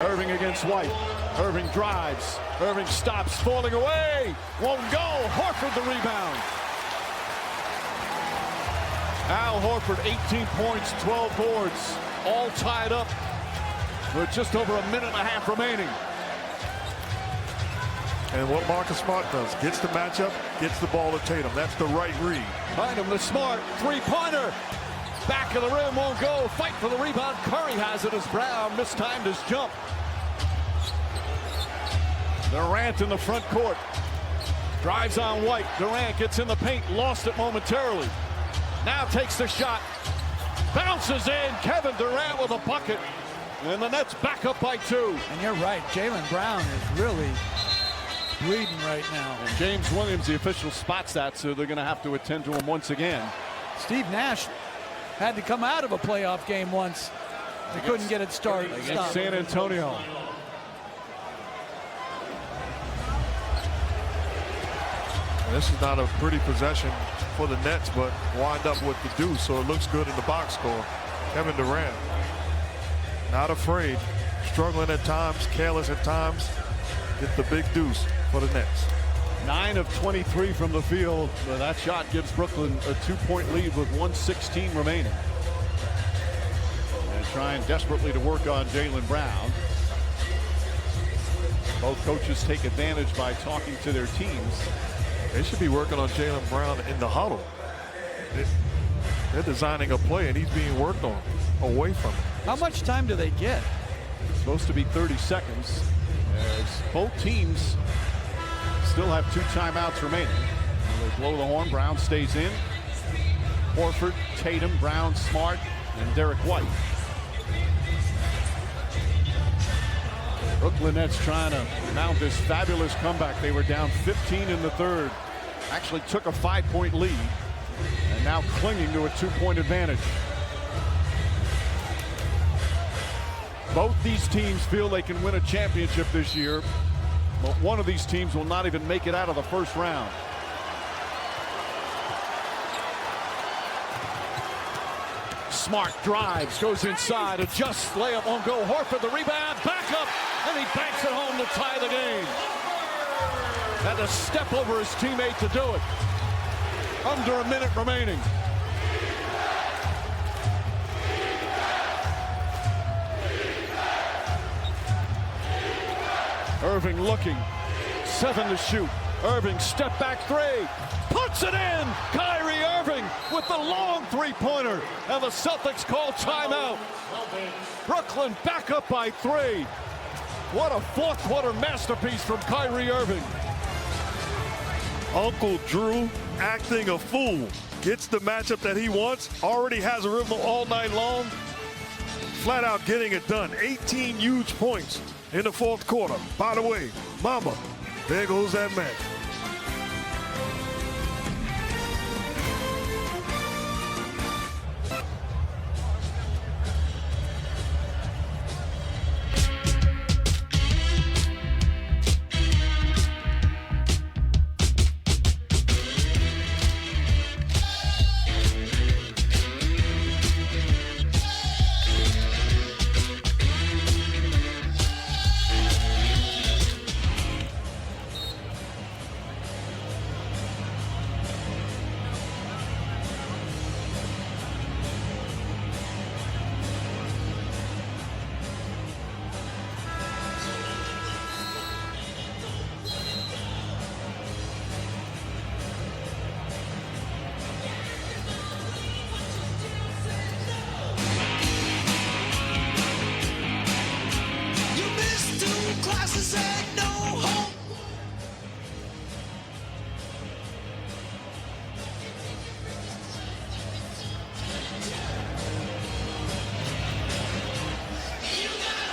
Irving against White. Irving drives. Irving stops, falling away. Won't go. Horford the rebound. Al Horford, 18 points, 12 boards, all tied up with just over a minute and a half remaining. And what Marcus Smart does, gets the matchup, gets the ball to Tatum. That's the right read. Behind him, the Smart three-pointer. Back of the rim, won't go. Fight for the rebound. Curry has it as Brown mistimed his jump. Durant in the front court. Drives on White. Durant gets in the paint, lost it momentarily. Now takes the shot. Bounces in. Kevin Durant with a bucket. And the Nets back up by 2. And you're right, Jaylen Brown is really bleeding right now. And James Williams, the official, spots that, so they're going to have to attend to him once again. Steve Nash had to come out of a playoff game once. They couldn't get it started. Against San Antonio. This is not a pretty possession for the Nets, but wind up with the deuce, so it looks good in the box score. Kevin Durant, not afraid, struggling at times, careless at times, get the big deuce for the Nets. 9 of 23 from the field. That shot gives Brooklyn a 2-point lead with 1:16 remaining. And trying desperately to work on Jaylen Brown. Both coaches take advantage by talking to their teams. They should be working on Jaylen Brown in the huddle. They're designing a play, and he's being worked on away from him. How much time do they get? It's supposed to be 30 seconds. As both teams still have 2 timeouts remaining. They blow the horn. Brown stays in. Horford, Tatum, Brown, Smart, and Derek White. Brooklyn Nets trying to mount this fabulous comeback. They were down 15 in the third. Actually took a 5-point lead. And now clinging to a 2-point advantage. Both these teams feel they can win a championship this year. But one of these teams will not even make it out of the first round. Smart drives, goes inside, adjusts, layup won't go. Horford the rebound, back up, and he banks it home to tie the game. Had to step over his teammate to do it. Under a minute remaining. Irving looking, 7 to shoot. Irving step back 3, puts it in. Kyrie Irving with the long three-pointer, and the Celtics call timeout. Brooklyn back up by 3. What a fourth quarter masterpiece from Kyrie Irving. Uncle Drew acting a fool. Gets the matchup that he wants. Already has a rhythm all night long. Flat out getting it done. 18 huge points in the fourth quarter. By the way, mama, there goes that match.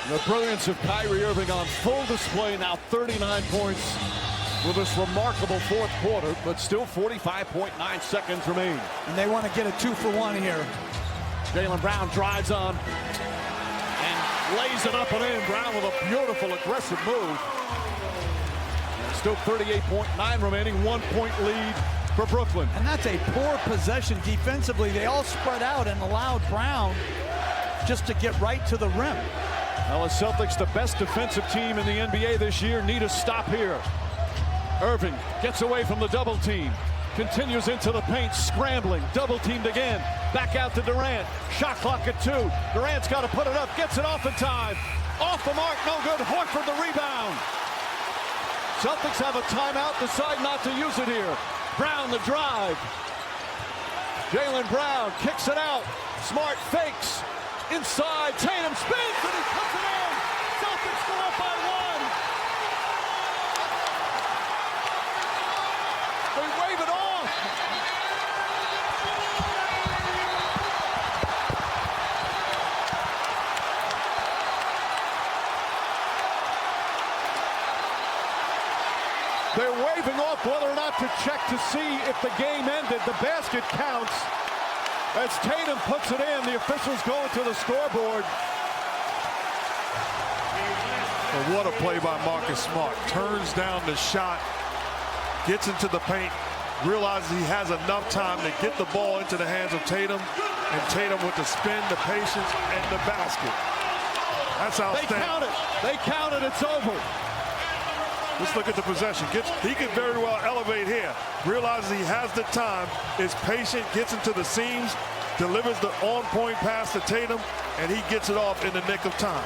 The brilliance of Kyrie Irving on full display now. 39 points with this remarkable fourth quarter, but still 45.9 seconds remain. And they want to get a 2-for-1 here. Jaylen Brown drives on and lays it up and in. Brown with a beautiful aggressive move. And still 38.9 remaining, 1-point lead for Brooklyn. And that's a poor possession defensively. They all spread out and allowed Brown just to get right to the rim. Well, the Celtics, the best defensive team in the NBA this year, need a stop here. Irving gets away from the double team. Continues into the paint, scrambling, double teamed again. Back out to Durant. Shot clock at 2. Durant's got to put it up, gets it off in time. Off the mark, no good. Horford the rebound. Celtics have a timeout, decide not to use it here. Brown the drive. Jaylen Brown kicks it out. Smart fakes. Inside, Tatum spins and he puts it in. Celtics go up by 1. They wave it off. They're waving off whether or not to check to see if the game ended. The basket counts. As Tatum puts it in, the officials going to the scoreboard. But what a play by Marcus Smart. Turns down the shot, gets into the paint, realizes he has enough time to get the ball into the hands of Tatum, and Tatum with the spin, the patience, and the basket. That's outstanding. They count it. They count it. It's over. Let's look at the possession. He could very well elevate here. Realizes he has the time, is patient, gets into the seams, delivers the on-point pass to Tatum, and he gets it off in the nick of time.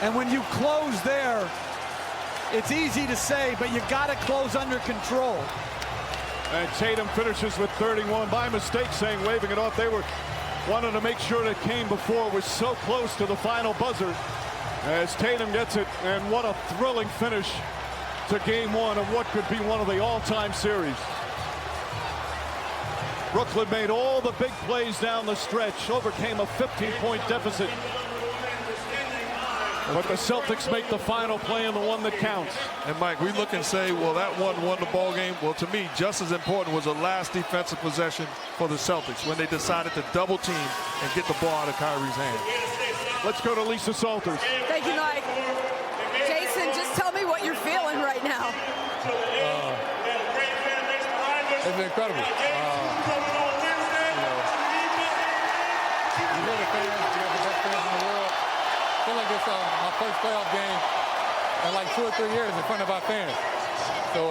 And when you close there, it's easy to say, but you got to close under control. And Tatum finishes with 31 by mistake, saying waving it off. They were wanting to make sure that came before. Was so close to the final buzzer. As Tatum gets it, and what a thrilling finish to game 1 of what could be one of the all-time series. Brooklyn made all the big plays down the stretch, overcame a 15-point deficit. But the Celtics make the final play and the one that counts. And Mike, we look and say, well, that one won the ball game. Well, to me, just as important was the last defensive possession for the Celtics when they decided to double team and get the ball out of Kyrie's hand. Let's go to Lisa Salters. Thank you, Mike. Jayson, just tell me what you're feeling right now. It's incredible. You hear the fans, you have the best fans in the world. I feel like it's my first playoff game in like 2 or 3 years in front of our fans. So,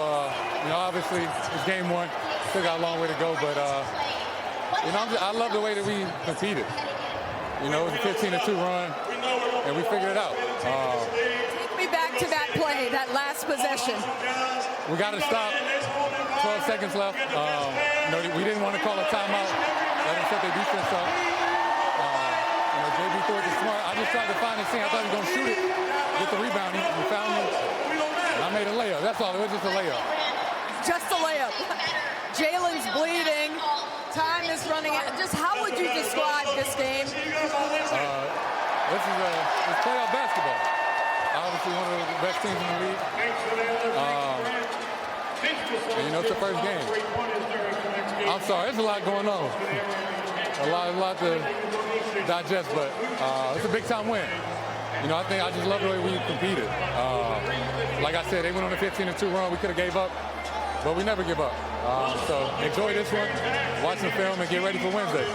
obviously, it's game 1. Still got a long way to go, but, I love the way that we competed. It was a 15-2 run, and we figured it out. Take me back to that play, that last possession. We got to stop. 12 seconds left. We didn't want to call a timeout. Let them set their defense up. JB threw it to Smart. I just tried to find the seam. I thought he was going to shoot it, get the rebound. He found me, and I made a layup. That's all. It was just a layup. Just a layup. Jaylen's bleeding. Time is running out. Just how would you describe this game? This is playoff basketball. Obviously one of the best teams in the league. It's the first game. I'm sorry, there's a lot going on. A lot to digest, but it's a big time win. I just love the way we competed. Like I said, they went on a 15-2 run. We could have gave up, but we never give up. So enjoy this one, watch some film, and get ready for Wednesday.